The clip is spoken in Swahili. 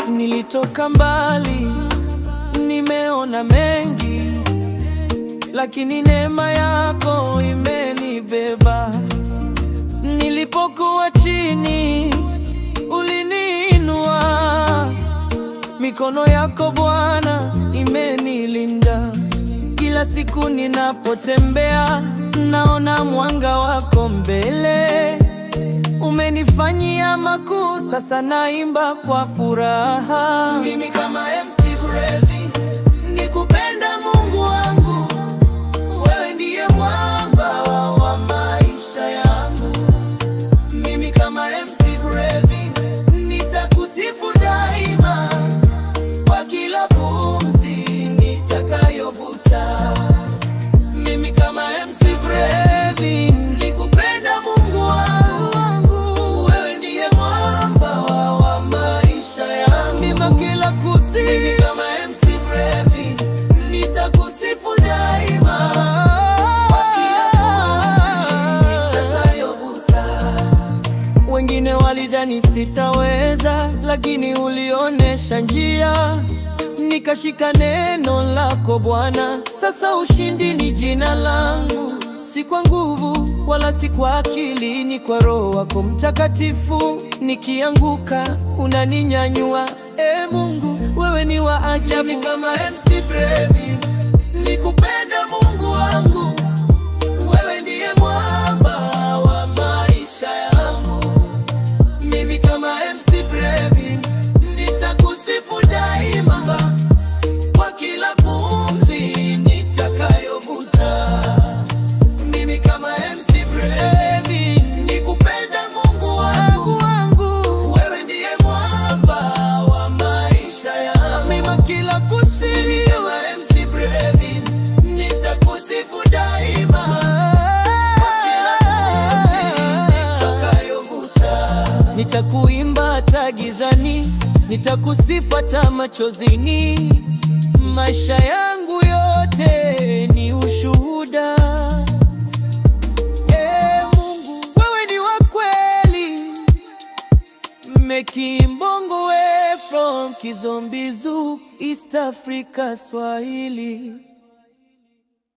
Nilitoka mbali, nimeona mengi, lakini neema yako imenibeba. Nilipokuwa chini, uliniinua. Mikono yako Bwana imenilinda. Kila siku ninapotembea, naona mwanga wako mbele. Umenifanyia makuu, sasa naimba kwa furaha. Mimi kama MC Brevi, nikupenda Mungu wangu. Wewe ndiye mwamba wa maisha yangu. Mimi kama MC Brevi, nitakusifu daima kwa kila pumzi nitakayovuta. Mimi kama MC Brevi, nikupenda Mungu wangu. Wewe ndiye mwamba wa maisha yangu. Mimi kila kusifu. Mimi kama MC Brevi, nitakusifu daima kwa kila pumzi nitakayovuta. Wengine walidhani sitaweza, lakini ulionesha njia. Nikashika neno lako Bwana, sasa ushindi ni jina langu. Si kwa nguvu wala si kwa akili, ni kwa Roho wako Mtakatifu. Nikianguka unaninyanyua, Mungu wewe ni wa ajabu. Kama MC Brevi, nikupenda Mungu wangu. Wewe ndiye mwamba wa maisha yangu. Mimi kama MC Brevi, nitakusifu daima kwa kila pumzi nitakayovuta. Mimi kama MC Brevi, nikupenda Mungu wangu. Wewe ndiye mwamba wa maisha yangu. Mimi kila kusifu. Mimi kama MC Brevi, nitakusifu daima kwa kila pumzi nitakayovuta. Nitakuimba hata gizani, nitakusifu hata machozini. Maisha yangu yote ni ushuhuda. Mungu wewe ni wa kweli. Making bongo way from Kizombizu, East Africa, Swahili.